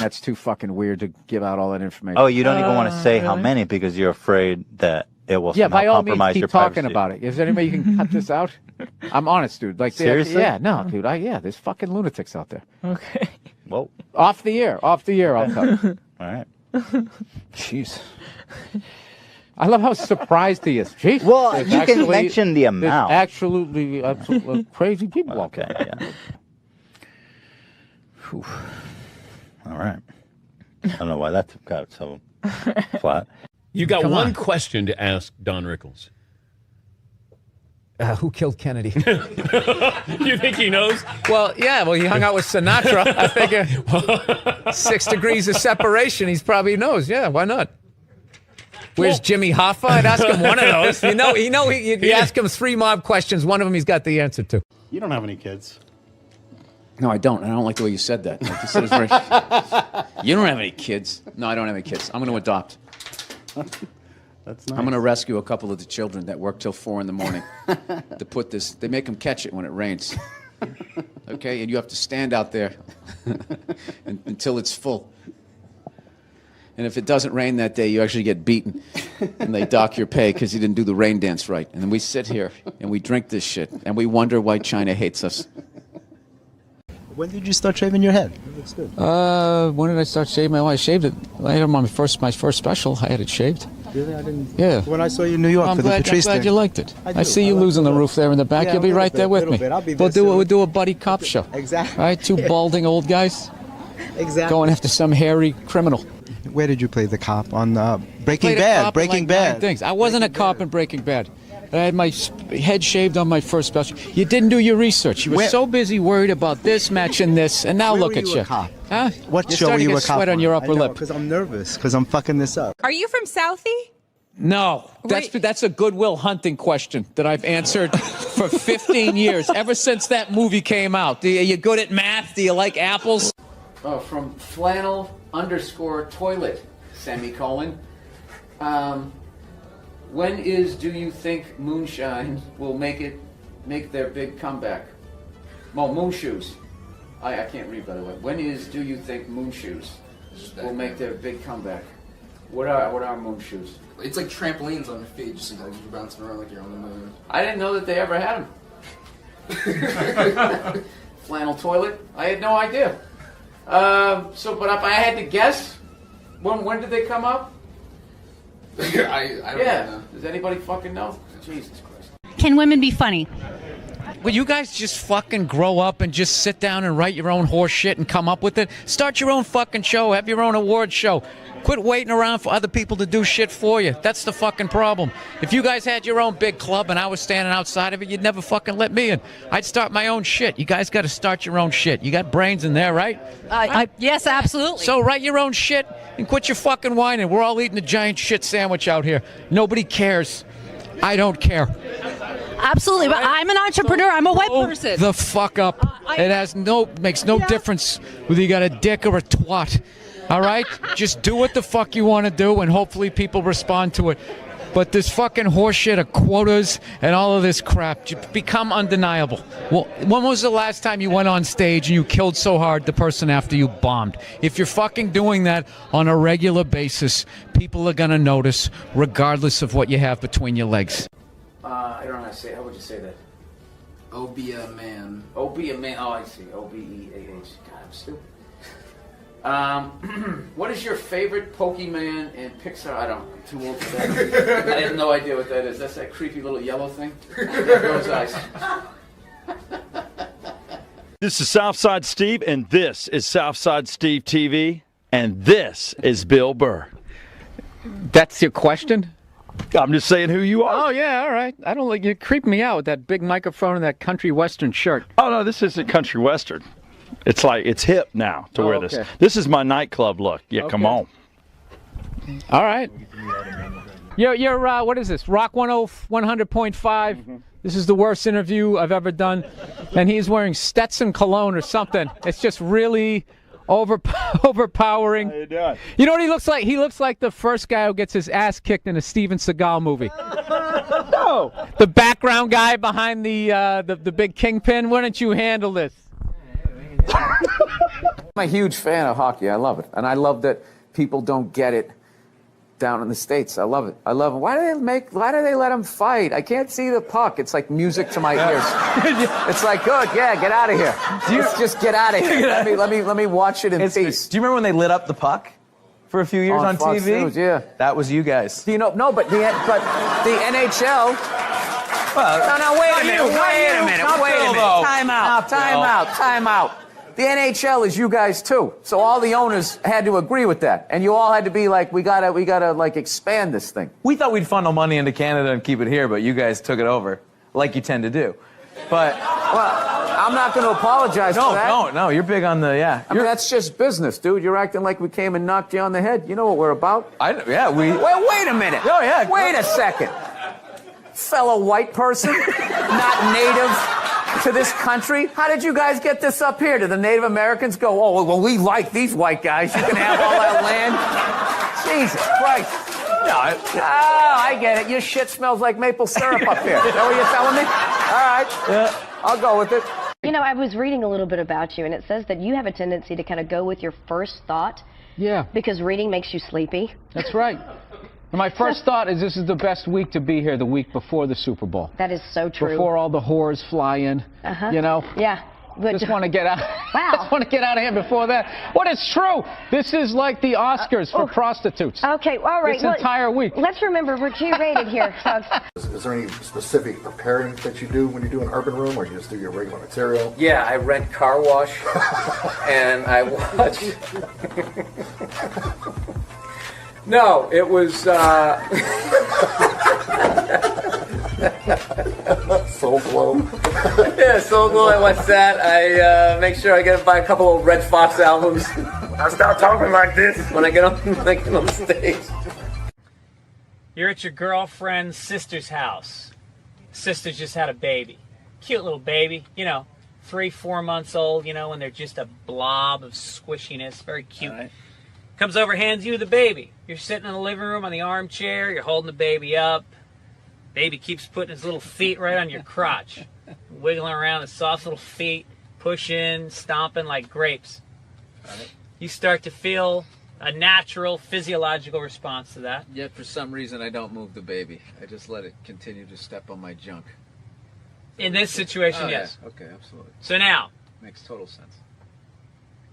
that's too fucking weird to give out all that information. Oh, you don't even want to say how many because you're afraid that it will yeah, by all means, compromise keep your talking privacy. about it. Is there any way you can cut this out? I'm honest, dude. Like, seriously? Yeah, no, dude. Yeah, there's fucking lunatics out there. Okay. Whoa. Off the air, I'll cut it. All right. Jeez. I love how surprised he is. Jeez. Well, you can mention the amount. There's absolutely crazy people out Okay, there. yeah. Whew. All right. I don't know why that got so flat. You got one question to ask Don Rickles. Who killed Kennedy? You think he knows? Well, yeah. Well, he hung out with Sinatra. I figure 6 degrees of separation. He probably knows. Yeah, why not? Where's Jimmy Hoffa? I'd ask him one of those. You ask him 3 mob questions. One of them he's got the answer to. You don't have any kids. No, I don't. I don't like the way you said that. Like you said, it's very... You don't have any kids. No, I don't have any kids. I'm going to adopt. That's nice. I'm going to rescue a couple of the children that work till 4 in the morning to put this. They make them catch it when it rains. Okay, and you have to stand out there until it's full. And if it doesn't rain that day, you actually get beaten, and they dock your pay because you didn't do the rain dance right. And then we sit here and we drink this shit, and we wonder why China hates us. When did you start shaving your head? It looks good. When did I start shaving? I shaved it. I had my first special. I had it shaved. Really? I didn't. Yeah. When I saw you in New York I'm for glad, the Patrice I'm glad thing. you liked it. I I see do. you I like losing it the a roof there in the back. Yeah, You'll be a little right there bit, with little me. bit. I'll be there We'll soon. do a buddy cop show. Exactly. All right, 2 balding old guys Exactly. going after some hairy criminal. Where did you play the cop on Breaking Played a Bad? cop in Breaking like Bad. 9 things. I wasn't a cop in Breaking Bad. I had my head shaved on my first special. You didn't do your research. You were so busy worried about this matching this, and now Where look were at you you. a cop? Huh? What You're show were starting you to a get cop sweat on your upper lip. Because I'm nervous, because I'm fucking this up. Are you from Southie? No, that's a Goodwill Hunting question that I've answered for 15 years, ever since that movie came out. Are you good at math? Do you like apples? From flannel_toilet, semicolon. When do you think moonshine will make their big comeback? Well, moon shoes. I can't read, by the way. When do you think moon shoes will make their big comeback? What are moon shoes? It's like trampolines on your feet, just like you're bouncing around like you're on the moon. I didn't know that they ever had them. Flannel toilet? I had no idea. But if I had to guess, when did they come out? I don't know. Does anybody fucking know? Jesus Christ. Can women be funny? Will you guys just fucking grow up and just sit down and write your own horse shit and come up with it? Start your own fucking show. Have your own award show. Quit waiting around for other people to do shit for you. That's the fucking problem. If you guys had your own big club and I was standing outside of it, you'd never fucking let me in. I'd start my own shit. You guys got to start your own shit. You got brains in there, right? Yes, absolutely. So write your own shit and quit your fucking whining. We're all eating a giant shit sandwich out here. Nobody cares. I don't care. Absolutely, but I'm an entrepreneur. I'm a web person. The fuck up. It makes no difference whether you got a dick or a twat. All right? Just do what the fuck you want to do, and hopefully people respond to it. But this fucking horseshit of quotas and all of this crap become undeniable. Well, when was the last time you went on stage and you killed so hard the person after you bombed? If you're fucking doing that on a regular basis, people are going to notice regardless of what you have between your legs. I don't know how to say. How would you say that? Be a man. Be a man. Oh, I see. Obeah. God, I'm stupid. What is your favorite Pokemon and Pixar? I'm too old for that. I have no idea what that is. That's that creepy little yellow thing. Those eyes. This is Southside Steve, and this is Southside Steve TV, and this is Bill Burr. That's your question? I'm just saying who you are. Oh, yeah, all right. I don't like you creep me out with that big microphone and that country western shirt. Oh, no, this isn't country western. It's like, it's hip now to wear this. This is my nightclub look. Yeah, come on. All right. You're what is this? Rock 100.5. This is the worst interview I've ever done. And he's wearing Stetson cologne or something. It's just really overpowering. How you doing? You know what he looks like? He looks like the first guy who gets his ass kicked in a Steven Seagal movie. No. The background guy behind the big kingpin. Why don't you handle this? I'm a huge fan of hockey. I love it. And I love that people don't get it down in the States. I love it. I love it. Why do they let them fight? I can't see the puck. It's like music to my ears. It's like, good, yeah, get out of here. Just get out of here. Let me watch it in peace. Do you remember when they lit up the puck for a few years on Fox TV? News, yeah. That was you guys. You know, no, but the NHL. Well, No, wait a minute. Wait a minute. Time out. The NHL is you guys too. So all the owners had to agree with that, and you all had to be like, we gotta like expand this thing. We thought we'd funnel money into Canada and keep it here, but you guys took it over, like you tend to do. But I'm not going to apologize for that. No, you're big on the I mean, that's just business, dude. You're acting like we came and knocked you on the head. You know what we're about? Wait a minute. Oh, yeah. Wait a second. Fellow white person, not native to this country. How did you guys get this up here? Did the Native Americans go, oh, well, we like these white guys. You can have all that land? Jesus Christ. No, I get it. Your shit smells like maple syrup up here. Is that what you're telling me? All right. Yeah. I'll go with it. You know, I was reading a little bit about you, and it says that you have a tendency to kind of go with your first thought. Yeah. Because reading makes you sleepy. That's right. And my first thought is this is the best week to be here, the week before the Super Bowl. That is so true. Before all the whores fly in, you know? Yeah. But Just want to get out. Wow. Just want to get out of here before that. What is true? This is like the Oscars for prostitutes. Okay, all right. This entire week. Let's remember we're G-rated here, folks. Is there any specific preparing that you do when you do an urban room, or you just do your regular material? Yeah, I rent car wash, and I watch. No, it was. Soul Glow. Yeah, Soul Glow. I watch that. I make sure I buy a couple of Red Fox albums. I start talking like this when I get on stage. You're at your girlfriend's sister's house. Sister just had a baby. Cute little baby, 3-4 months old, when they're just a blob of squishiness. Very cute. Right. Comes over, hands you the baby. You're sitting in the living room on the armchair. You're holding the baby up. Baby keeps putting his little feet right on your crotch. Wiggling around his soft little feet, pushing, stomping like grapes. Right. You start to feel a natural physiological response to that. Yet for some reason I don't move the baby. I just let it continue to step on my junk. In this situation, yes. Yeah. Okay, absolutely. So now. Makes total sense.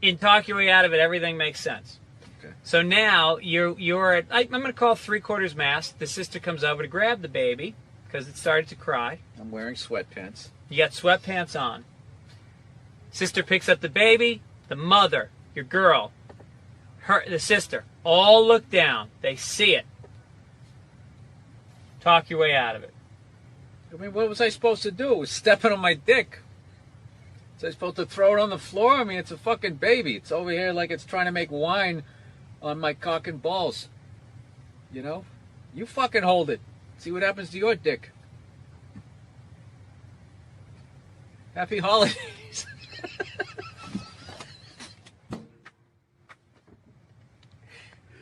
In Talk Your Way Out of It, everything makes sense. Okay. So now you're at, I'm going to call 3/4 mast. The sister comes over to grab the baby because it started to cry. I'm wearing sweatpants. You got sweatpants on. Sister picks up the baby. The mother, your girl, the sister, all look down. They see it. Talk your way out of it. I mean, what was I supposed to do? It was stepping on my dick. Was I supposed to throw it on the floor? I mean, it's a fucking baby. It's over here like it's trying to make wine on my cock and balls. You fucking hold it. See what happens to your dick. Happy holidays.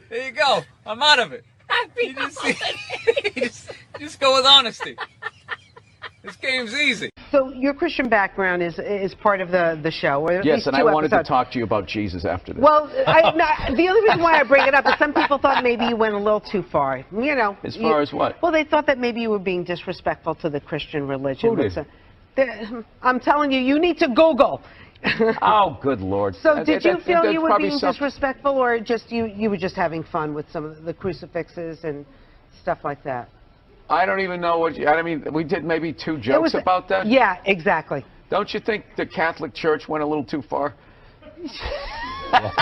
There you go. I'm out of it. Happy holidays. Just go with honesty. This game's easy. So your Christian background is part of the show. Or at Yes, least and two I wanted episodes. to talk to you about Jesus after this. Well, the only reason why I bring it up is some people thought maybe you went a little too far. As far as what? Well, they thought that maybe you were being disrespectful to the Christian religion. Who did? I'm telling you, you need to Google. Oh, good Lord. So did you feel you were probably being disrespectful, or just you were just having fun with some of the crucifixes and stuff like that? I don't even know what I mean, we did maybe 2 jokes about that. Yeah, exactly. Don't you think the Catholic Church went a little too far?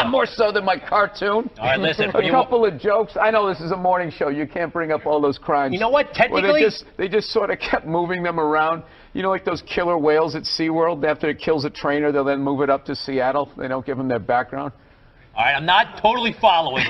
More so than my cartoon. All right, listen. A couple of jokes. I know this is a morning show. You can't bring up all those crimes. You know what? Technically, well, they just sort of kept moving them around. Like those killer whales at SeaWorld. After it kills a trainer, they'll then move it up to Seattle. They don't give them their background. All right, I'm not totally following,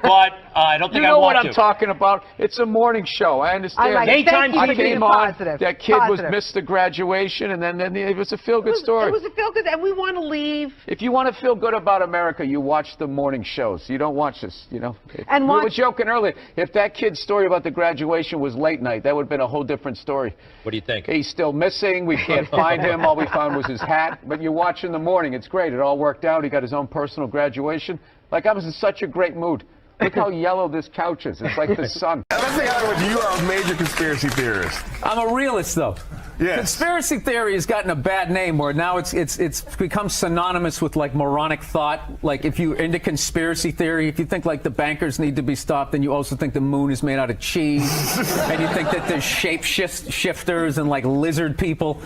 but I don't think you I know want what to. I'm talking about. It's a morning show. I understand. I like it. Thank you I for being came on. positive. That kid Positive. missed the graduation, and then it was a feel-good story. It was a feel-good, and we want to leave. If you want to feel good about America, you watch the morning shows. You don't watch this, you know. And we watch- were joking earlier. If that kid's story about the graduation was late night, that would have been a whole different story. What do you think? He's still missing. We can't find him. All we found was his hat. But you watch in the morning. It's great. It all worked out. He got his own personal graduation. Like, I was in such a great mood. Look how yellow this couch is. It's like the sun. Let's say you are a major conspiracy theorist. I'm a realist, though. Yes. Conspiracy theory has gotten a bad name where now it's become synonymous with like moronic thought. Like if you're into conspiracy theory, if you think like the bankers need to be stopped, then you also think the moon is made out of cheese, and you think that there's shifters and like lizard people.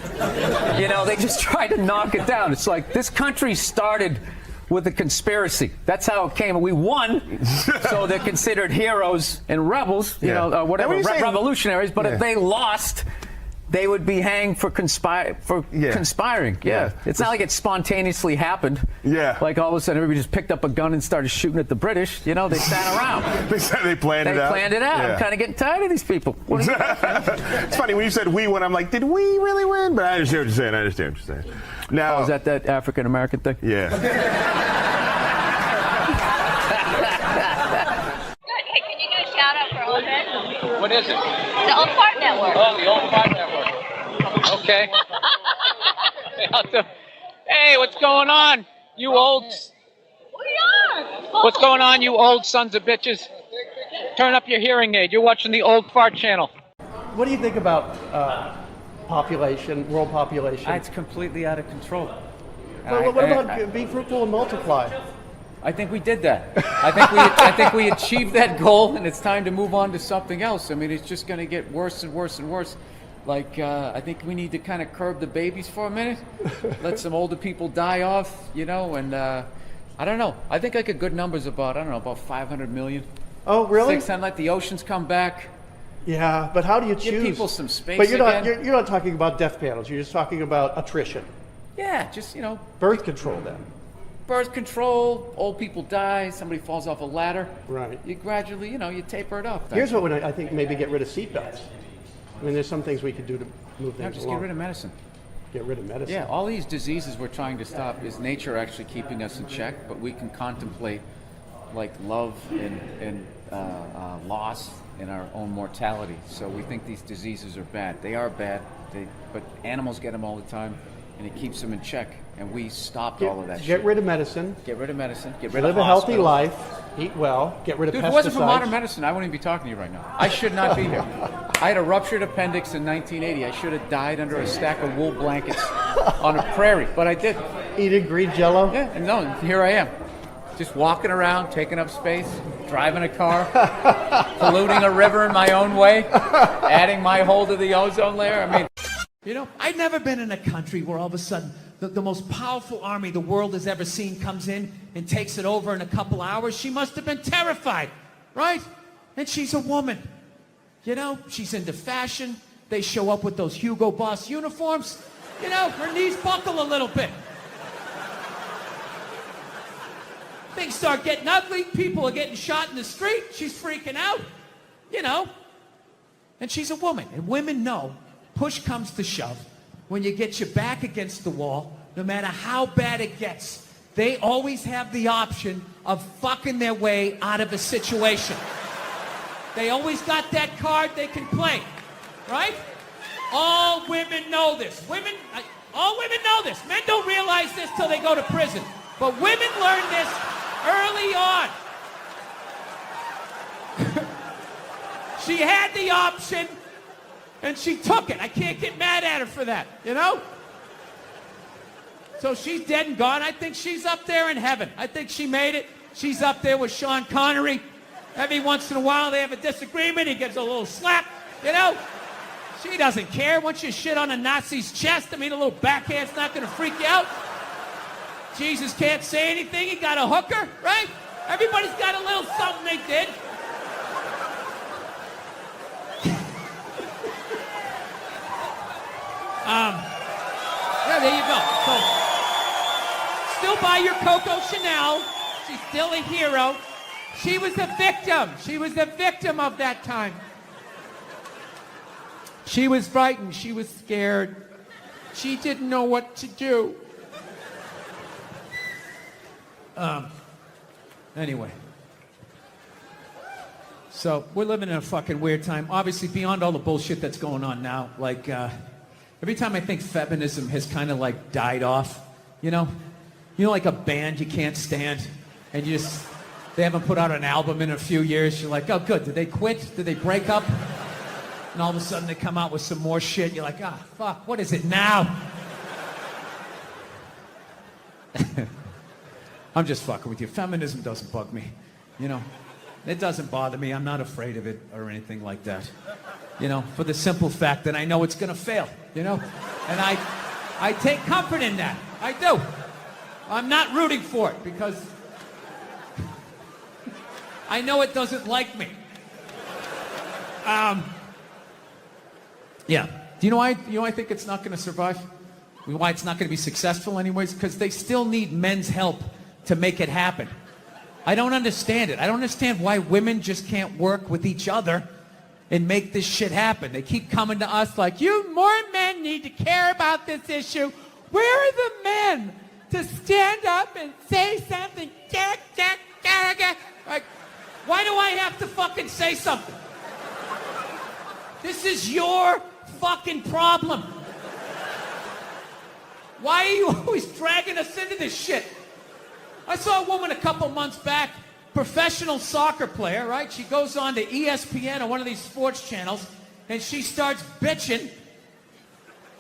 You know, they just try to knock it down. It's like this country started with a conspiracy. That's how it came. We won, so they're considered heroes and rebels, you know, whatever, revolutionaries. But if they lost, they would be hanged for conspiring. Yeah. It's not like it spontaneously happened. Yeah. Like all of a sudden everybody just picked up a gun and started shooting at the British. You know, they sat around. They planned it out. They planned it out. Yeah. I'm kind of getting tired of these people. What do you It's funny when you said we won. I'm like, did we really win? But I understand what you're saying. Now, is that African American thing? Yeah. Good. Hey, can you do a shout out for Old Head? What is it? The Old Fart Network. Oh, the Old Fart Network. Okay. Hey, what's going on, you old... What's going on, you old sons of bitches? Turn up your hearing aid. You're watching the Old Fart Channel. What do you think about population, world population? It's completely out of control. Well, what about be fruitful and multiply? I think we did that. I think we achieved that goal, and it's time to move on to something else. I mean, it's just going to get worse and worse and worse. Like, I think we need to kind of curb the babies for a minute, let some older people die off, you know, and I don't know. I think like a good number's about, about 500 million. Oh, really? 600, let the oceans come back. Yeah, but how do you choose? Give people some space But you're again. not. You're not talking about death panels. You're just talking about attrition. Yeah, just, you know. Birth control, then. Birth control, old people die, somebody falls off a ladder. Right. You gradually, you taper it up. Here's what I think maybe get rid of seatbelts. I mean, there's some things we could do to move things Just along. get rid of medicine. Get rid of medicine. Yeah, all these diseases we're trying to stop is nature actually keeping us in check, but we can contemplate like love and loss and our own mortality. So we think these diseases are bad. They are bad, but animals get them all the time, and it keeps them in check. And we stopped all of that shit. Get rid of medicine. Get rid of medicine. Get rid Live of a healthy hospitals. life. Eat well. Get rid of Dude, pesticides. if it wasn't for modern medicine, I wouldn't even be talking to you right now. I should not be here. I had a ruptured appendix in 1980. I should have died under a stack of wool blankets on a prairie, but I didn't. Eating green Jell-O? Yeah, and no, here I am. Just walking around, taking up space, driving a car, polluting a river in my own way, adding my hole to the ozone layer. I mean, I've never been in a country where all of a sudden the most powerful army the world has ever seen comes in and takes it over in a couple hours. She must have been terrified, right? And she's a woman. She's into fashion. They show up with those Hugo Boss uniforms. Her knees buckle a little bit. Things start getting ugly. People are getting shot in the street. She's freaking out, And she's a woman. And women know, push comes to shove. When you get your back against the wall, no matter how bad it gets, they always have the option of fucking their way out of a situation. They always got that card they can play, right? All women know this. All women know this. Men don't realize this till they go to prison. But women learn this early on. She had the option, and she took it. I can't get mad at her for that, So she's dead and gone. I think she's up there in heaven. I think she made it. She's up there with Sean Connery. Every once in a while they have a disagreement. He gives a little slap, She doesn't care. Once you shit on a Nazi's chest, a little backhand's not going to freak you out. Jesus can't say anything. He got a hooker, right? Everybody's got a little something they did. There you go. So, still buy your Coco Chanel. She's still a hero. She was a victim. She was a victim of that time. She was frightened. She was scared. She didn't know what to do. Anyway. So we're living in a fucking weird time. Obviously, beyond all the bullshit that's going on now, like every time I think feminism has kind of like died off, you know, like a band you can't stand, and they haven't put out an album in a few years. You're like, oh, good. Did they quit? Did they break up? And all of a sudden they come out with some more shit. You're like, ah, fuck. What is it now? I'm just fucking with you. Feminism doesn't bug me, you know. It doesn't bother me. I'm not afraid of it or anything like that. You know, for the simple fact that I know it's going to fail, you know? And I take comfort in that. I do. I'm not rooting for it because I know it doesn't like me. Yeah. Do you know why I think it's not going to survive? Why it's not going to be successful anyways? Because they still need men's help to make it happen. I don't understand it. I don't understand why women just can't work with each other and make this shit happen. They keep coming to us like, you more men need to care about this issue. Where are the men to stand up and say something? Like, why do I have to fucking say something? This is your fucking problem. Why are you always dragging us into this shit? I saw a woman a couple months back, professional soccer player, right? She goes on to ESPN or one of these sports channels, and she starts bitching,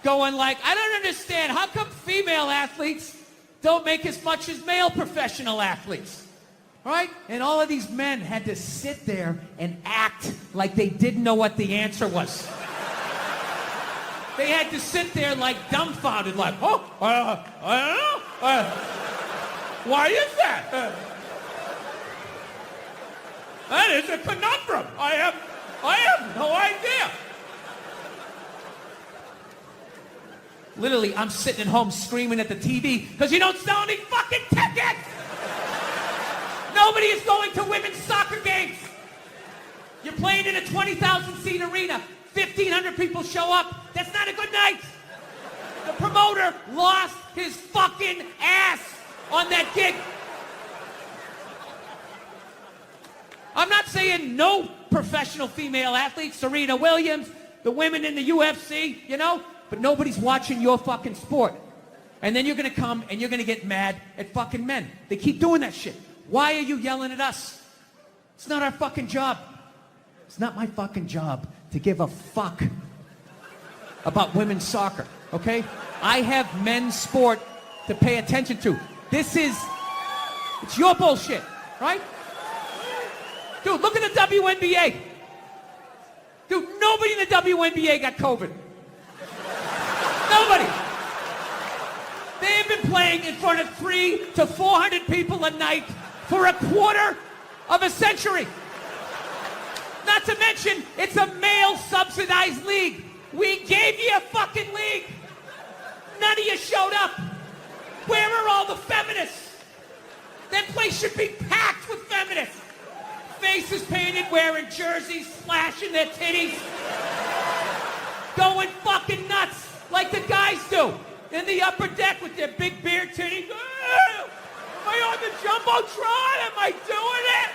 going like, I don't understand. How come female athletes don't make as much as male professional athletes? Right? And all of these men had to sit there and act like they didn't know what the answer was. They had to sit there like dumbfounded, like, oh, I don't know. Why is that? That is a conundrum. I have no idea. Literally, I'm sitting at home screaming at the TV because you don't sell any fucking tickets. Nobody is going to women's soccer games. You're playing in a 20,000 seat arena. 1,500 people show up. That's not a good night. The promoter lost his fucking ass on that gig. I'm not saying no professional female athletes, Serena Williams, the women in the UFC, you know, but nobody's watching your fucking sport. And then you're going to come and you're going to get mad at fucking men. They keep doing that shit. Why are you yelling at us? It's not our fucking job. It's not my fucking job to give a fuck about women's soccer, okay? I have men's sport to pay attention to. It's your bullshit, right? Dude, look at the WNBA. Dude, nobody in the WNBA got COVID. Nobody. They have been playing in front of 300 to 400 people a night for a quarter of a century. Not to mention, it's a male-subsidized league. We gave you a fucking league. None of you showed up. Where are all the feminists? That place should be packed with feminists. Faces painted, wearing jerseys, slashing their titties. Going fucking nuts like the guys do in the upper deck with their big beer titties. Am I on the Jumbotron? Am I doing it?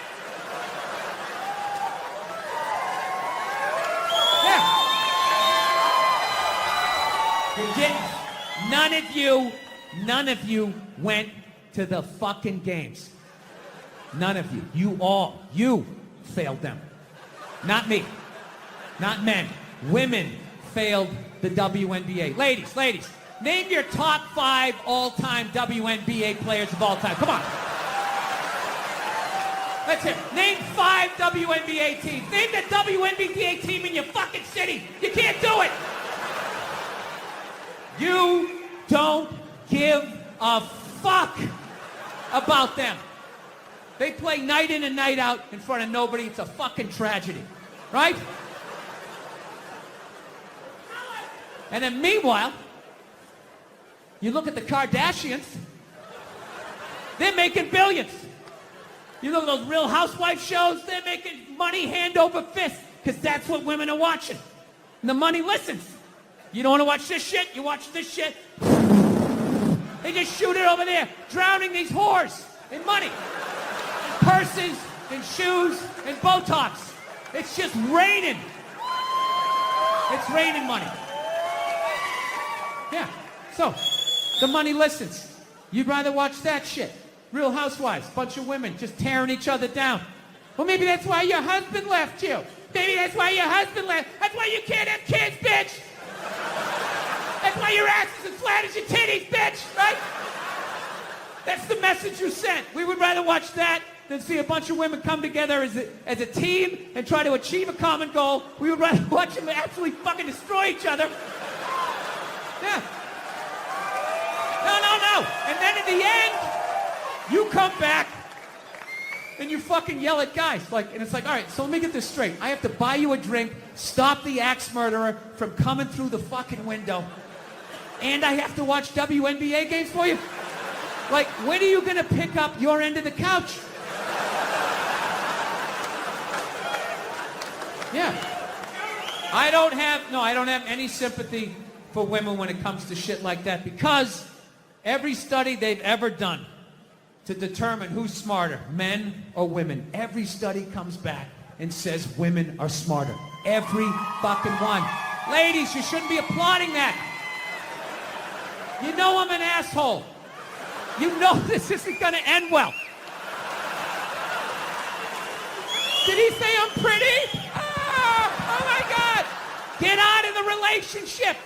None of you went to the fucking games. None of you. You failed them. Not me. Not men. Women failed the WNBA. Ladies, name your top 5 all-time WNBA players of all time. Come on. Let's hear it. Name 5 WNBA teams. Name the WNBA team in your fucking city. You can't do it. You don't give a fuck about them. They play night in and night out in front of nobody. It's a fucking tragedy, right? And then meanwhile, you look at the Kardashians. They're making billions. You know those Real Housewife shows? They're making money hand over fist because that's what women are watching. And the money listens. You don't want to watch this shit? You watch this shit. They just shoot it over there, drowning these whores in money. In purses, in shoes, and Botox. It's just raining. It's raining money. Yeah, so the money listens. You'd rather watch that shit. Real Housewives, bunch of women just tearing each other down. Well, maybe that's why your husband left you. Maybe that's why your husband left. That's why you can't have kids, bitch. That's why your ass is as flat as your titties, bitch, right? That's the message you sent. We would rather watch that than see a bunch of women come together as a team and try to achieve a common goal. We would rather watch them absolutely fucking destroy each other. Yeah. No. And then in the end, you come back and you fucking yell at guys. And it's like, all right, so let me get this straight. I have to buy you a drink, stop the axe murderer from coming through the fucking window, and I have to watch WNBA games for you? Like, when are you going to pick up your end of the couch? Yeah. I don't have any sympathy for women when it comes to shit like that, because every study they've ever done to determine who's smarter, men or women, every study comes back and says women are smarter. Every fucking one. Ladies, you shouldn't be applauding that. You know I'm an asshole. You know this isn't gonna end well. Did he say I'm pretty? Oh my God! Get out of the relationship!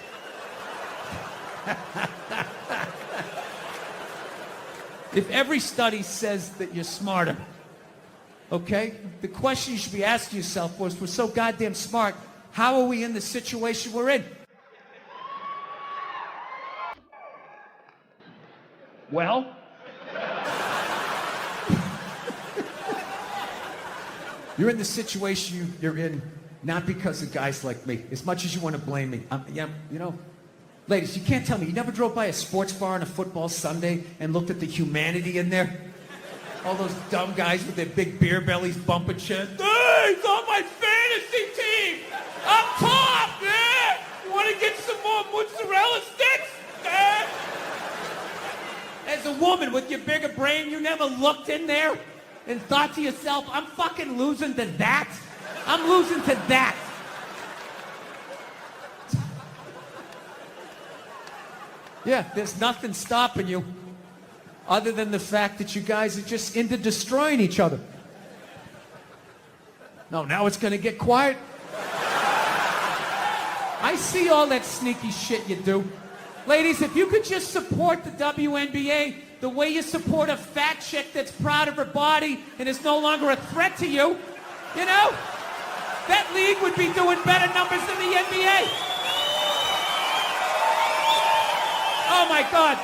If every study says that you're smarter, okay? The question you should be asking yourself was, we're so goddamn smart, how are we in the situation we're in? Well? You're in the situation you're in not because of guys like me, as much as you want to blame me. Ladies, you can't tell me you never drove by a sports bar on a football Sunday and looked at the humanity in there? All those dumb guys with their big beer bellies bumping shit. Hey, he's on my fantasy team! Up top, man! You want to get some more mozzarella sticks? As a woman with your bigger brain, you never looked in there and thought to yourself, I'm fucking losing to that? I'm losing to that. Yeah, there's nothing stopping you other than the fact that you guys are just into destroying each other. No, now it's going to get quiet. I see all that sneaky shit you do. Ladies, if you could just support the WNBA the way you support a fat chick that's proud of her body and is no longer a threat to you, you know, that league would be doing better numbers than the NBA. Oh my God,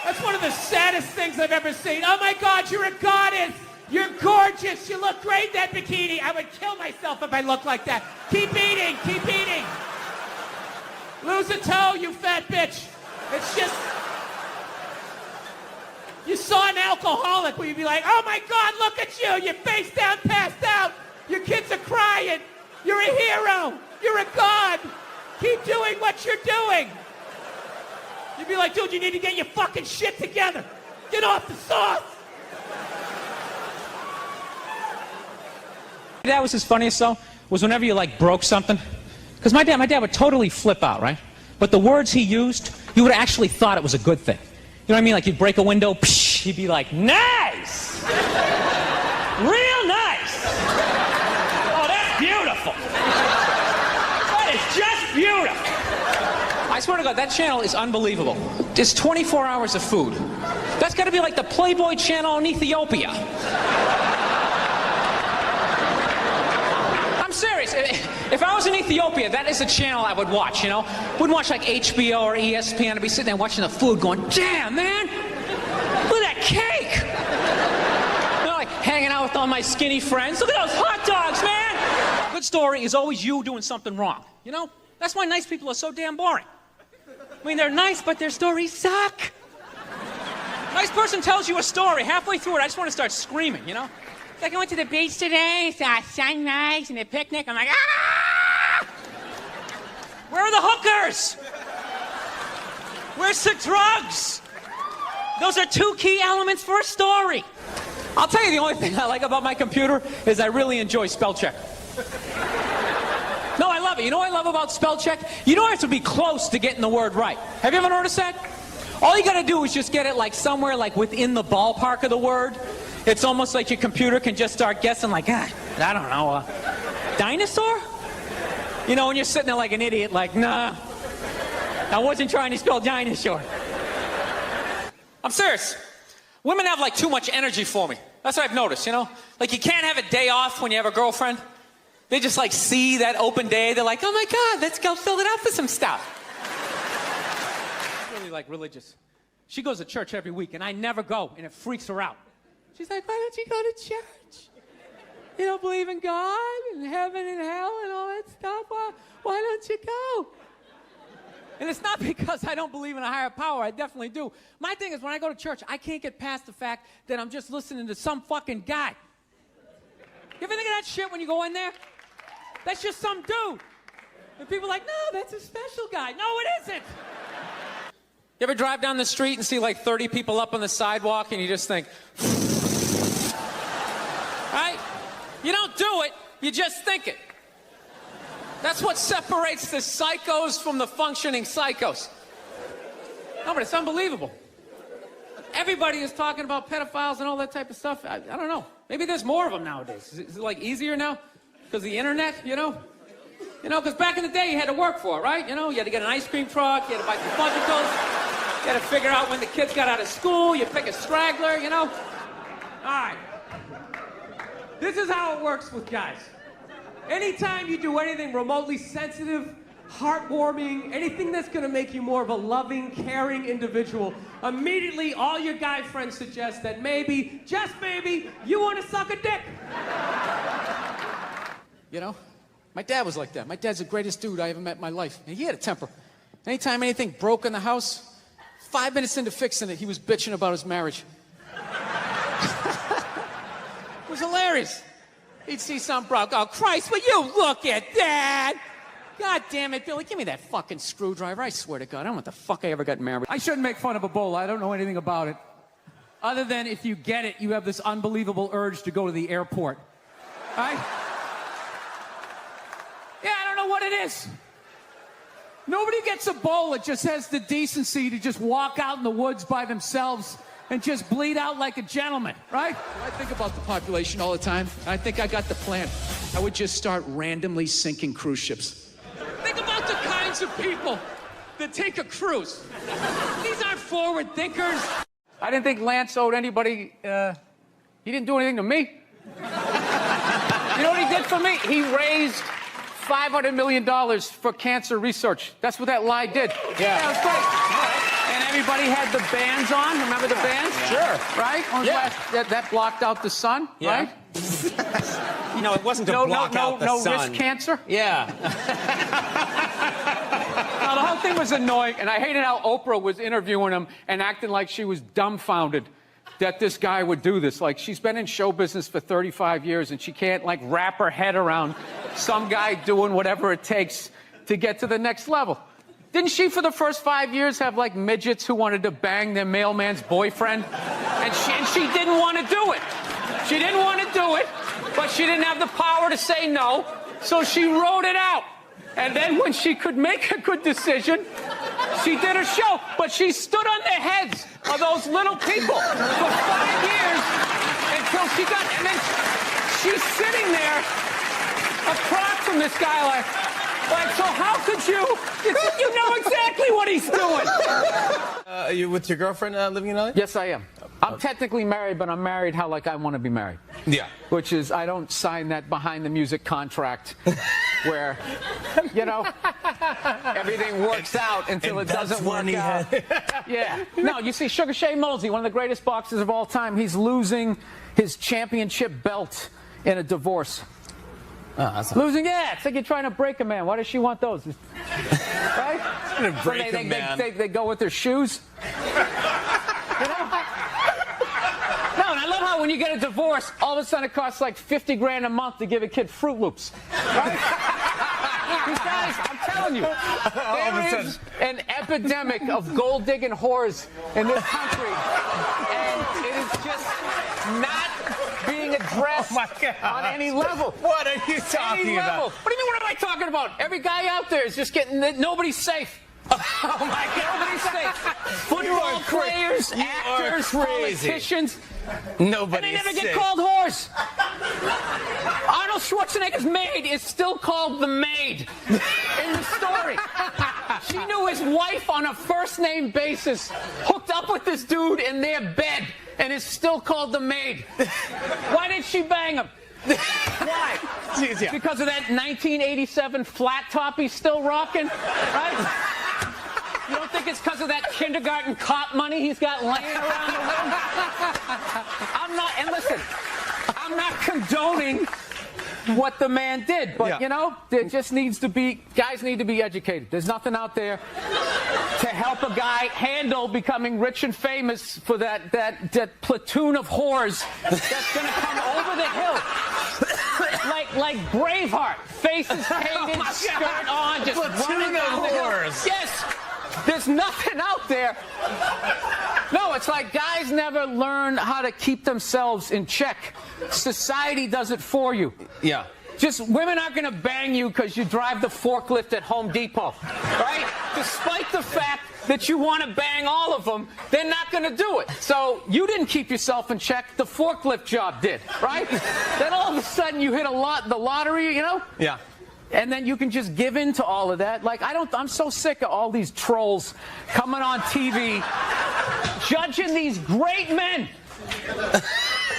that's one of the saddest things I've ever seen. Oh my God, you're a goddess. You're gorgeous. You look great in that bikini. I would kill myself if I looked like that. Keep eating, keep eating. Lose a toe, you fat bitch. It's just, you saw an alcoholic where you'd be like, oh my God, look at you. You're face down, passed out. Your kids are crying. You're a hero. You're a god. Keep doing what you're doing. You'd be like, dude, you need to get your fucking shit together. Get off the sauce. That was his funniest though, was whenever you like broke something. Because my dad would totally flip out, right? But the words he used, you would have actually thought it was a good thing. You know what I mean? Like you'd break a window, psh, he'd be like, nice! Real nice! Oh, that's beautiful! That is just beautiful! I swear to God, that channel is unbelievable. It's 24 hours of food. That's got to be like the Playboy channel in Ethiopia. I'm serious. If I was in Ethiopia, that is a channel I would watch, you know? Wouldn't watch like HBO or ESPN. I'd be sitting there watching the food going, damn, man! Look at that cake! You know, like hanging out with all my skinny friends. Look at those hot dogs, man! Good story is always you doing something wrong, you know? That's why nice people are so damn boring. I mean, they're nice, but their stories suck. Nice person tells you a story. Halfway through it, I just want to start screaming, you know? It's like I went to the beach today, saw sunrise and a picnic. I'm like, ah! Where are the hookers? Where's the drugs? Those are two key elements for a story. I'll tell you the only thing I like about my computer is I really enjoy spell check. No, I love it. You know what I love about spell check? You don't have to be close to getting the word right. Have you ever noticed that? All you got to do is just get it like somewhere like within the ballpark of the word. It's almost like your computer can just start guessing like, I don't know, dinosaur? You know, when you're sitting there like an idiot, like, nah, I wasn't trying to spell dinosaur. I'm serious. Women have like too much energy for me. That's what I've noticed, you know? Like you can't have a day off when you have a girlfriend. They just like see that open day. They're like, oh my God, let's go fill it up with some stuff. Really like religious. She goes to church every week and I never go and it freaks her out. She's like, why don't you go to church? You don't believe in God and heaven and hell and all that stuff? Why don't you go? And it's not because I don't believe in a higher power. I definitely do. My thing is when I go to church, I can't get past the fact that I'm just listening to some fucking guy. You ever think of that shit when you go in there? That's just some dude. And people are like, no, that's a special guy. No, it isn't. You ever drive down the street and see like 30 people up on the sidewalk and you just think, right? You don't do it, you just think it. That's what separates the psychos from the functioning psychos. No, but it's unbelievable. Everybody is talking about pedophiles and all that type of stuff. I don't know. Maybe there's more of them nowadays. Is it like easier now? Because of the internet, you know? You know, because back in the day you had to work for it, right? You know, you had to get an ice cream truck, you had to buy some Fudgicles, you had to figure out when the kids got out of school, you pick a straggler, you know? All right. This is how it works with guys. Anytime you do anything remotely sensitive, heartwarming, anything that's going to make you more of a loving, caring individual, immediately all your guy friends suggest that maybe, just maybe, you want to suck a dick. You know, my dad was like that. My dad's the greatest dude I ever met in my life. And he had a temper. Anytime anything broke in the house, 5 minutes into fixing it, he was bitching about his marriage. It was hilarious. He'd see something broke. Oh, Christ, will you look at that? God damn it, Billy, give me that fucking screwdriver. I swear to God, I don't know what the fuck I ever got married. I shouldn't make fun of Ebola. I don't know anything about it. Other than if you get it, you have this unbelievable urge to go to the airport. Right? Yeah, I don't know what it is. Nobody gets Ebola, just has the decency to just walk out in the woods by themselves and just bleed out like a gentleman, right? I think about the population all the time. I think I got the plan. I would just start randomly sinking cruise ships. Think about the kinds of people that take a cruise. These aren't forward thinkers. I didn't think Lance owed anybody, he didn't do anything to me. You know what he did for me? He raised $500 million for cancer research. That's what that lie did. Yeah, it was great. And everybody had the bands on. Remember the bands? Sure. Right? Yeah. That blocked out the sun, right? You know, it wasn't to block out the sun. No risk cancer? Yeah. Now, the whole thing was annoying, and I hated how Oprah was interviewing him and acting like she was dumbfounded that this guy would do this. Like, she's been in show business for 35 years, and she can't, like, wrap her head around some guy doing whatever it takes to get to the next level. Didn't she, for the first 5 years, have, like, midgets who wanted to bang their mailman's boyfriend? And she didn't want to do it. She didn't want to do it, but she didn't have the power to say no, so she wrote it out. And then when she could make a good decision, she did a show. But she stood on the heads of those little people for 5 years until she got... And then she's sitting there across from this guy like, so how could you... You know exactly what he's doing. Are you with your girlfriend living in LA? Yes, I am. I'm technically married, but I'm married how like I want to be married. Yeah. Which is, I don't sign that behind the music contract where, you know, everything works out until it doesn't work out. Yeah. No, you see, Sugar Shane Mosley, one of the greatest boxers of all time, he's losing his championship belt in a divorce. Losing, yeah, it's like you're trying to break a man. Why does she want those? Right? It's gonna break a man. They go with their shoes. You know? No, and I love how when you get a divorce, all of a sudden it costs like 50 grand a month to give a kid Fruit Loops. Right? These guys, I'm telling you, there is an epidemic of gold-digging whores in this country. And it is just not being addressed on any level. What are you talking about? What do you mean, what am I talking about? Every guy out there is just getting, nobody's safe. Oh my God, nobody's safe. Football players, actors, politicians. Nobody's and they never safe. get called whores. Arnold Schwarzenegger's maid is still called the maid in the story. She knew his wife on a first-name basis, hooked up with this dude in their bed, and is still called the maid. Why did she bang him? Why? Because of that 1987 flat top he's still rocking, right? You don't think it's because of that kindergarten cop money he's got laying around the room? I'm not, and listen, I'm not condoning what the man did, but you know, there just needs to be, guys need to be educated. There's nothing out there to help a guy handle becoming rich and famous for that platoon of whores that's gonna come over the hill. like Braveheart, faces painted, skirt on, just running down the hill. Yes, there's nothing out there. No, it's like guys never learn how to keep themselves in check. Society does it for you. Yeah. Just women aren't going to bang you because you drive the forklift at Home Depot, right? Despite the fact that you want to bang all of them, they're not going to do it. So you didn't keep yourself in check. The forklift job did, right? Then all of a sudden you hit the lottery, you know? Yeah. And then you can just give in to all of that. Like, I'm so sick of all these trolls coming on TV, judging these great men.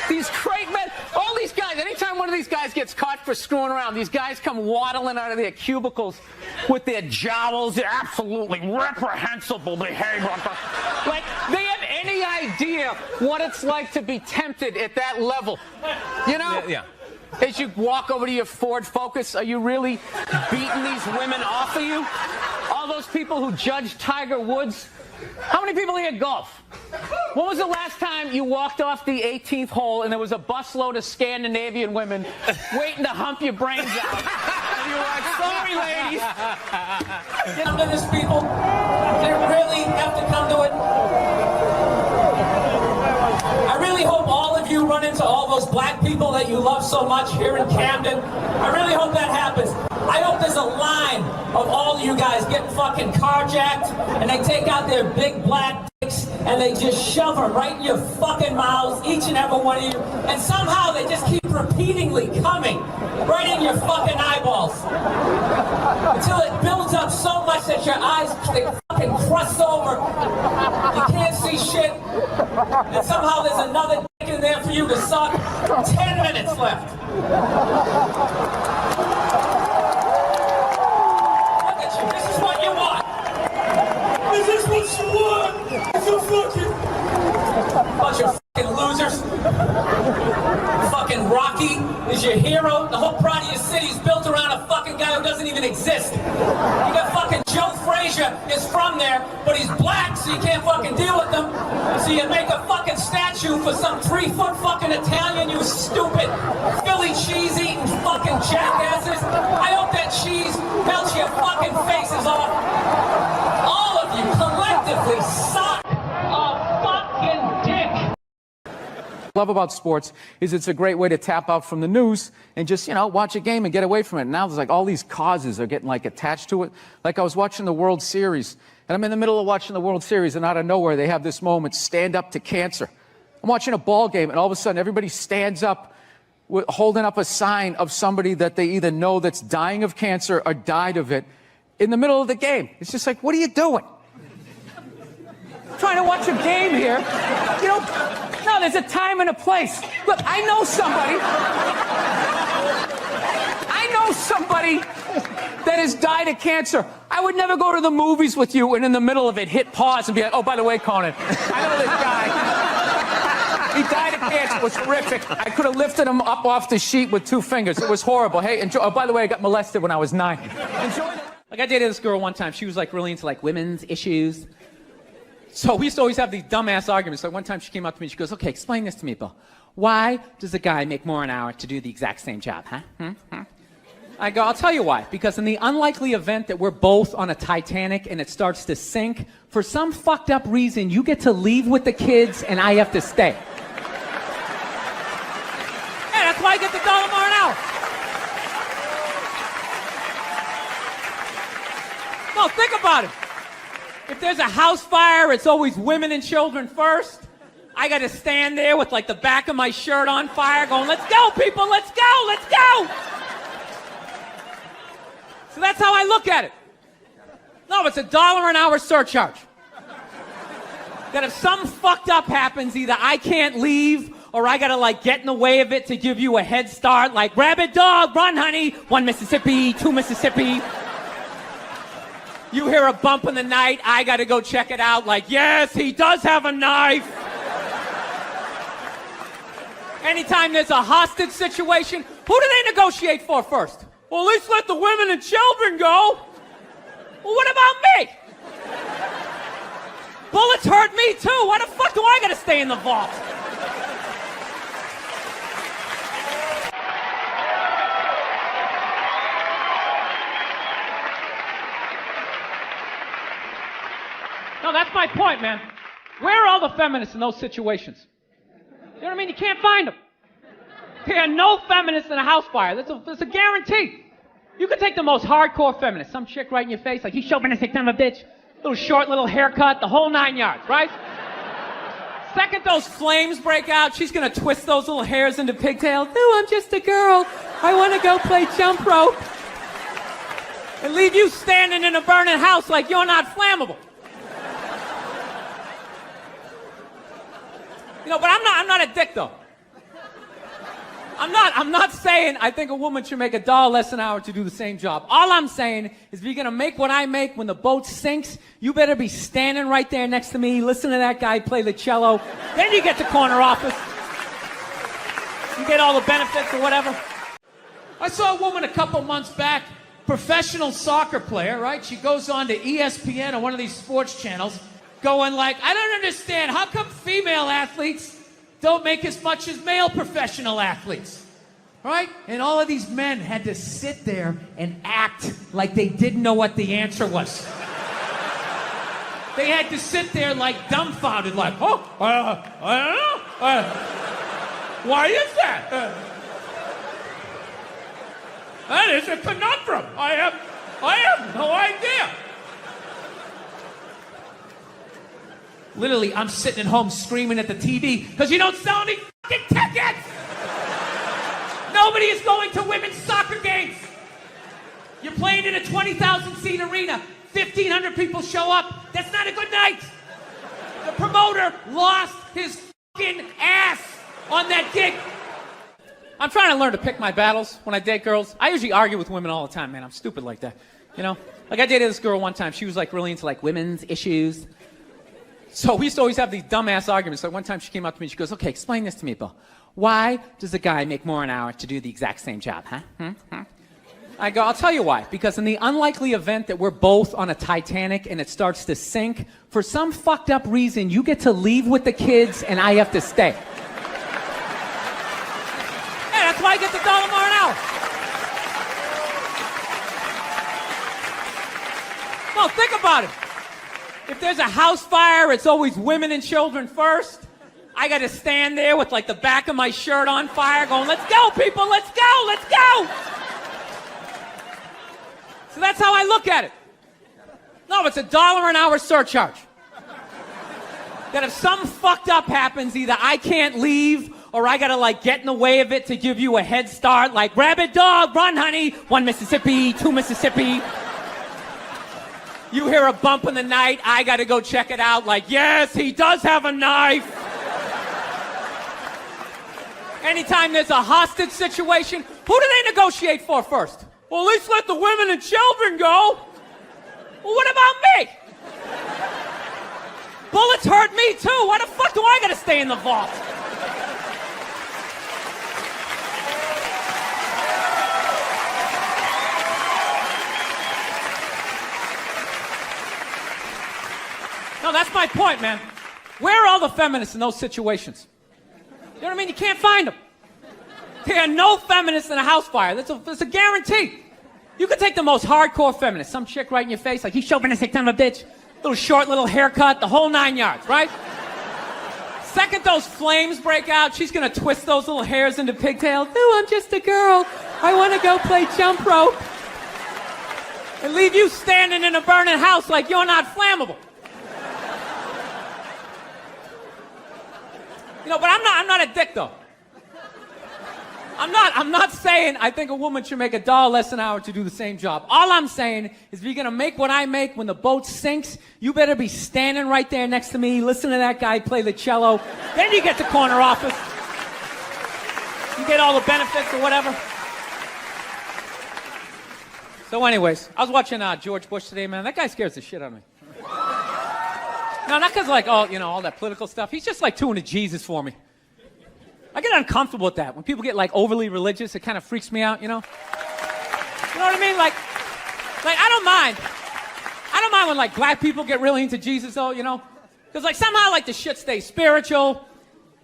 These great men, all these guys, anytime one of these guys gets caught for screwing around, these guys come waddling out of their cubicles with their jowls, their absolutely reprehensible behavior. Like, they have any idea what it's like to be tempted at that level. You know? Yeah. As you walk over to your Ford Focus, are you really beating these women off of you? All those people who judge Tiger Woods. How many people here golf? When was the last time you walked off the 18th hole and there was a busload of Scandinavian women waiting to hump your brains out? And you were like, sorry, ladies. Come to this, people. They really have to come to it. I really hope all of you run into all those black people that you love so much here in Camden. I really hope that happens. I hope there's a line of all of you guys getting fucking carjacked and they take out their big black dicks and they just shove them right in your fucking mouths, each and every one of you, and somehow they just keep repeatedly coming right in your fucking eyeballs until it builds up so much that your eyes, they fucking crust over, you can't see shit, and somehow there's another dick in there for you to suck. 10 minutes left. Look at you, this is what you want. Is this what you want? It's a fucking bunch of fucking losers. Fucking Rocky is your hero. The whole pride of your city is built around a fucking guy who doesn't even exist. You got fucking Joe Frazier is from there, but he's black, so you can't fucking deal with him. So you make a fucking statue for some 3-foot fucking Italian, you stupid Philly cheese eating fucking jackasses. I hope that cheese melts your fucking faces off. All of you collectively suck a fucking dick. Love about sports is it's a great way to tap out from the news and just, you know, watch a game and get away from it. Now there's like all these causes are getting like attached to it. Like I was watching the World Series and I'm in the middle of watching the World Series and out of nowhere they have this moment, stand up to cancer. I'm watching a ball game and all of a sudden everybody stands up holding up a sign of somebody that they either know that's dying of cancer or died of it in the middle of the game. It's just like, what are you doing? Trying to watch a game here, you know, no, there's a time and a place. Look, I know somebody that has died of cancer. I would never go to the movies with you and in the middle of it hit pause and be like, oh, by the way, Conan, I know this guy. He died of cancer. It was horrific. I could have lifted him up off the sheet with 2 fingers. It was horrible. Hey, enjoy. Oh, by the way, I got molested when I was 9. Enjoy the... Like, I dated this girl one time. She was, like, really into, like, women's issues. So we used to always have these dumbass arguments. So one time she came up to me and she goes, okay, explain this to me, Bill. Why does a guy make more an hour to do the exact same job, huh? I go, I'll tell you why. Because in the unlikely event that we're both on a Titanic and it starts to sink, for some fucked up reason, you get to leave with the kids and I have to stay. Hey, that's why I get the $1 more an hour. No, think about it. If there's a house fire, it's always women and children first. I got to stand there with like the back of my shirt on fire going, let's go, people, let's go, let's go. So that's how I look at it. No, it's $1 an hour surcharge. That if something fucked up happens, either I can't leave or I got to like get in the way of it to give you a head start, like rabbit dog, run honey, 1 Mississippi, 2 Mississippi. You hear a bump in the night, I got to go check it out, like, yes, he does have a knife. Anytime there's a hostage situation, who do they negotiate for first? Well, at least let the women and children go. Well, what about me? Bullets hurt me too. Why the fuck do I gotta stay in the vault? No, that's my point, man. Where are all the feminists in those situations? You know what I mean? You can't find them. There are no feminists in a house fire. That's a guarantee. You could take the most hardcore feminist, some chick right in your face, like, you chauvinistic son of a bitch, little short, little haircut, the whole 9 yards, right? Second those flames break out, she's gonna twist those little hairs into pigtails. No, I'm just a girl. I want to go play jump rope. And leave you standing in a burning house like you're not flammable. You know, but I'm not a dick, though. I'm not saying I think a woman should make $1 less an hour to do the same job. All I'm saying is if you're going to make what I make when the boat sinks, you better be standing right there next to me, listen to that guy play the cello. Then you get the corner office. You get all the benefits or whatever. I saw a woman a couple months back, professional soccer player, right? She goes on to ESPN or one of these sports channels, going like, I don't understand, how come female athletes don't make as much as male professional athletes, right? And all of these men had to sit there and act like they didn't know what the answer was. They had to sit there like dumbfounded, like, oh, I don't know. Why is that? That is a conundrum. I have no idea. Literally, I'm sitting at home screaming at the TV because you don't sell any fucking tickets! Nobody is going to women's soccer games! You're playing in a 20,000-seat arena. 1,500 people show up. That's not a good night! The promoter lost his fucking ass on that gig. I'm trying to learn to pick my battles when I date girls. I usually argue with women all the time, man. I'm stupid like that. You know? Like, I dated this girl one time. She was, like, really into, like, women's issues. So we used to always have these dumbass arguments. So one time she came up to me and she goes, okay, explain this to me, Bill. Why does a guy make more an hour to do the exact same job, huh? I go, I'll tell you why. Because in the unlikely event that we're both on a Titanic and it starts to sink, for some fucked up reason, you get to leave with the kids and I have to stay. Hey, that's why I get the $1 more an hour. No, think about it. If there's a house fire, it's always women and children first. I got to stand there with like the back of my shirt on fire going, let's go, people, let's go, let's go. So that's how I look at it. No, it's $1 an hour surcharge. That if something fucked up happens, either I can't leave or I got to like get in the way of it to give you a head start, like rabbit dog, run honey, 1 Mississippi, 2 Mississippi. You hear a bump in the night, I got to go check it out, like, yes, he does have a knife. Anytime there's a hostage situation, who do they negotiate for first? Well, at least let the women and children go. Well, what about me? Bullets hurt me too. Why the fuck do I got to stay in the vault? No, that's my point, man. Where are all the feminists in those situations? You know what I mean? You can't find them. There are no feminists in a house fire. That's a guarantee. You could take the most hardcore feminist, some chick right in your face, like, he's chauvinistic son of a bitch, little short, little haircut, the whole 9 yards, right? Second those flames break out, she's gonna twist those little hairs into pigtails. No, I'm just a girl. I want to go play jump rope. And leave you standing in a burning house like you're not flammable. You know, but I'm not a dick, though. I'm not saying I think a woman should make $1 less an hour to do the same job. All I'm saying is if you're gonna make what I make when the boat sinks, you better be standing right there next to me, listen to that guy play the cello. Then you get the corner office. You get all the benefits or whatever. So anyways, I was watching George Bush today, man. That guy scares the shit out of me. No, not because like all that political stuff. He's just like too into Jesus for me. I get uncomfortable with that. When people get like overly religious, it kind of freaks me out, you know? You know what I mean? Like I don't mind. I don't mind when like black people get really into Jesus though, you know? Because like somehow like the shit stays spiritual.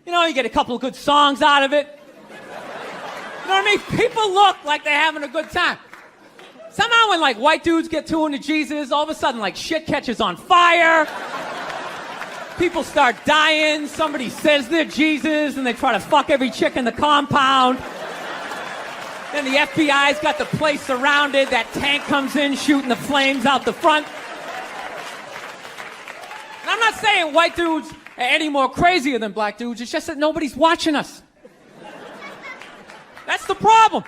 You know, you get a couple of good songs out of it. You know what I mean? People look like they're having a good time. Somehow when like white dudes get too into Jesus, all of a sudden like shit catches on fire. People start dying, somebody says they're Jesus, and they try to fuck every chick in the compound. Then the FBI's got the place surrounded, that tank comes in shooting the flames out the front. And I'm not saying white dudes are any more crazier than black dudes, it's just that nobody's watching us. That's the problem.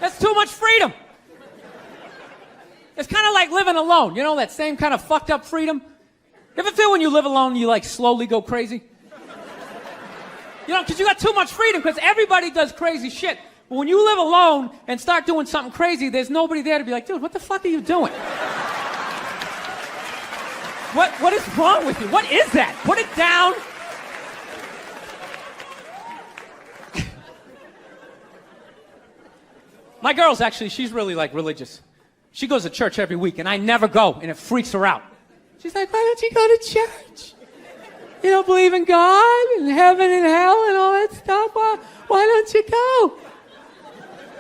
That's too much freedom. It's kind of like living alone, you know, that same kind of fucked up freedom. You ever feel when you live alone, you like slowly go crazy? You know, because you got too much freedom, because everybody does crazy shit. But when you live alone and start doing something crazy, there's nobody there to be like, dude, what the fuck are you doing? What is wrong with you? What is that? Put it down. My girl's actually, she's really like religious. She goes to church every week, and I never go, and it freaks her out. She's like, why don't you go to church? You don't believe in God and heaven and hell and all that stuff? Why don't you go?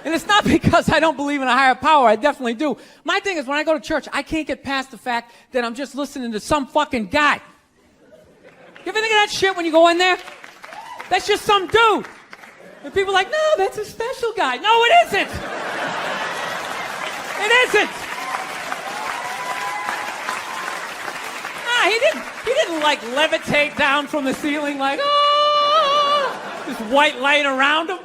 And it's not because I don't believe in a higher power. I definitely do. My thing is when I go to church, I can't get past the fact that I'm just listening to some fucking guy. You ever think of that shit when you go in there? That's just some dude. And people are like, no, that's a special guy. No, it isn't. It isn't. He didn't like levitate down from the ceiling like, this white light around him.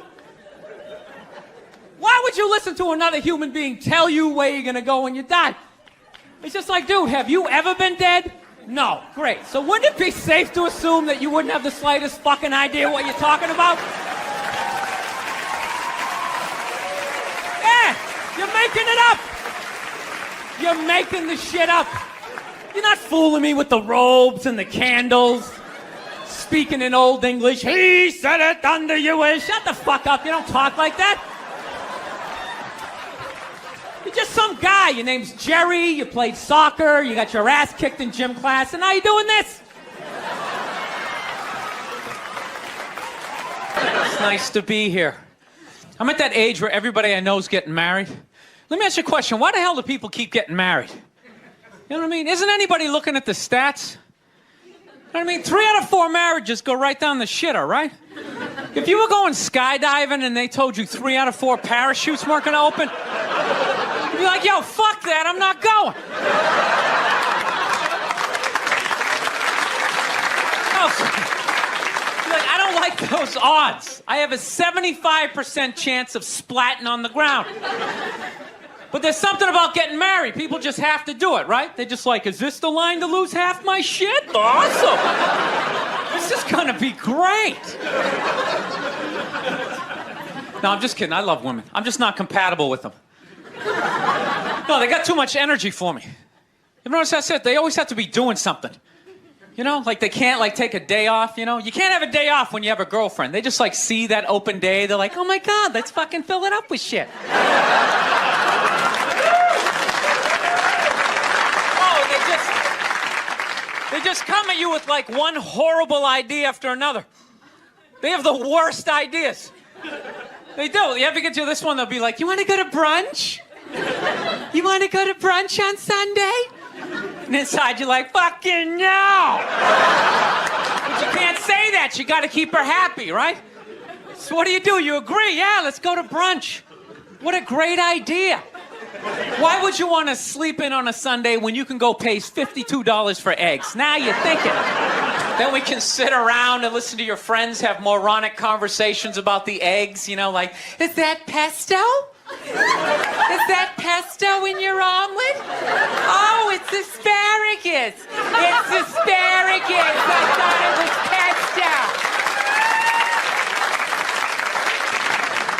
Why would you listen to another human being tell you where you're gonna go when you die? It's just like, dude, have you ever been dead? No. Great. So wouldn't it be safe to assume that you wouldn't have the slightest fucking idea what you're talking about? Yeah, you're making it up. You're making the shit up. You're not fooling me with the robes and the candles, speaking in Old English. He said it under you is. Shut the fuck up. You don't talk like that. You're just some guy. Your name's Jerry. You played soccer. You got your ass kicked in gym class, and now you're doing this. It's nice to be here. I'm at that age where everybody I know is getting married. Let me ask you a question. Why the hell do people keep getting married? You know what I mean? Isn't anybody looking at the stats? You know what I mean? 3 out of 4 marriages go right down the shitter, right? If you were going skydiving and they told you 3 out of 4 parachutes weren't going to open, you'd be like, yo, fuck that, I'm not going. You're like, I don't like those odds. I have a 75% chance of splatting on the ground. But there's something about getting married. People just have to do it, right? They're just like, is this the line to lose half my shit? Awesome. This is gonna be great. No, I'm just kidding. I love women. I'm just not compatible with them. No, they got too much energy for me. You ever notice that's it? They always have to be doing something. You know, like they can't like take a day off, you know? You can't have a day off when you have a girlfriend. They just like see that open day. They're like, oh my God, let's fucking fill it up with shit. They just come at you with like one horrible idea after another. They have the worst ideas. They do. You ever get to this one, they'll be like, you want to go to brunch? You want to go to brunch on Sunday? And inside you're like, fucking no! But you can't say that. You got to keep her happy, right? So what do? You agree? Yeah, let's go to brunch. What a great idea. Why would you want to sleep in on a Sunday when you can go pay $52 for eggs? Now you're thinking. Then we can sit around and listen to your friends have moronic conversations about the eggs, you know, like, is that pesto? Is that pesto in your omelet? Oh, it's asparagus. It's asparagus. I thought it was pesto.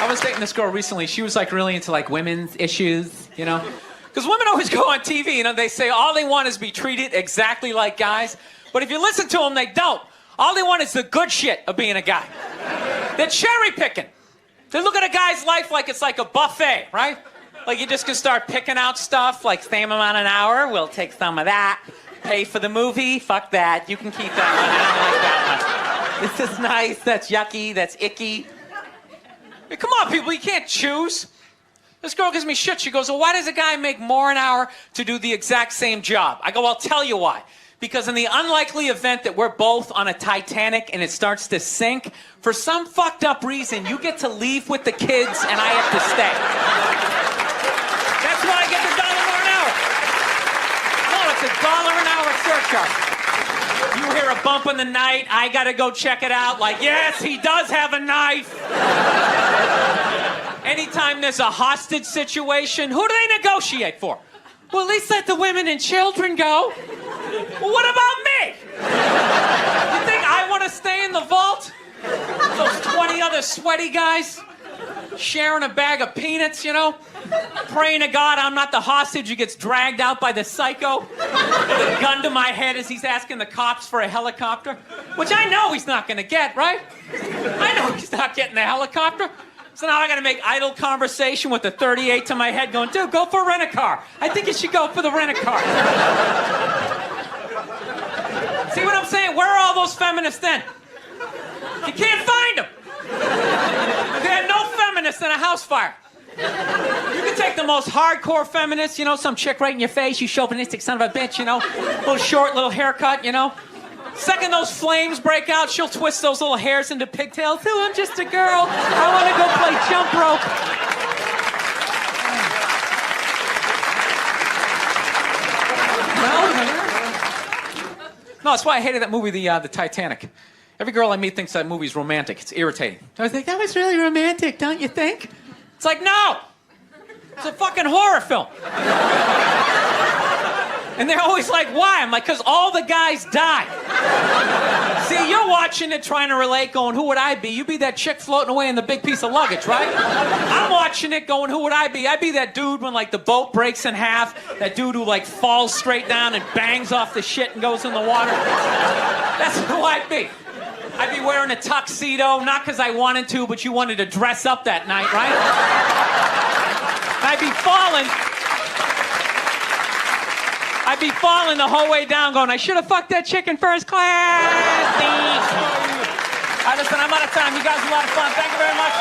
I was dating this girl recently. She was like really into like women's issues, you know? Because women always go on TV, you know, they say all they want is to be treated exactly like guys. But if you listen to them, they don't. All they want is the good shit of being a guy. They're cherry picking. They look at a guy's life like it's like a buffet, right? Like you just can start picking out stuff, like same amount an hour, we'll take some of that. Pay for the movie, fuck that. You can keep that one, I don't like that one. This is nice, that's yucky, that's icky. Hey, come on, people, you can't choose. This girl gives me shit. She goes, well, why does a guy make more an hour to do the exact same job? I go, I'll tell you why. Because in the unlikely event that we're both on a Titanic and it starts to sink, for some fucked up reason, you get to leave with the kids and I have to stay. That's why I get the $1 more an hour. No, it's $1 an hour surcharge. You hear a bump in the night, I gotta go check it out. Like, yes, he does have a knife. Anytime there's a hostage situation, who do they negotiate for? Well, at least let the women and children go. Well, what about me? You think I want to stay in the vault? Those 20 other sweaty guys sharing a bag of peanuts, you know? Praying to God I'm not the hostage who gets dragged out by the psycho with a gun to my head as he's asking the cops for a helicopter, which I know he's not going to get, right? I know he's not getting the helicopter. So now I got to make idle conversation with the 38 to my head going, dude, go for a rent-a-car. I think you should go for the rent-a-car. See what I'm saying? Where are all those feminists then? You can't find them. They had no feminists in a house fire. You can take the most hardcore feminist, you know, some chick right in your face, you chauvinistic son of a bitch, you know, little short, little haircut, you know. Second those flames break out, she'll twist those little hairs into pigtails. Oh, I'm just a girl. I want to go play jump rope. No, that's why I hated that movie, the Titanic. Every girl I meet thinks that movie's romantic. It's irritating. I think that was really romantic, don't you think? It's like, no! It's a fucking horror film. And they're always like, why? I'm like, because all the guys die. See, you're watching it trying to relate, going, who would I be? You'd be that chick floating away in the big piece of luggage, right? I'm watching it going, who would I be? I'd be that dude when, like, the boat breaks in half, that dude who, like, falls straight down and bangs off the shit and goes in the water. That's who I'd be. I'd be wearing a tuxedo, not because I wanted to, but you wanted to dress up that night, right? I'd be falling the whole way down going, I should have fucked that chick in first class. All right, listen, I'm out of time. You guys are a lot of fun. Thank you very much.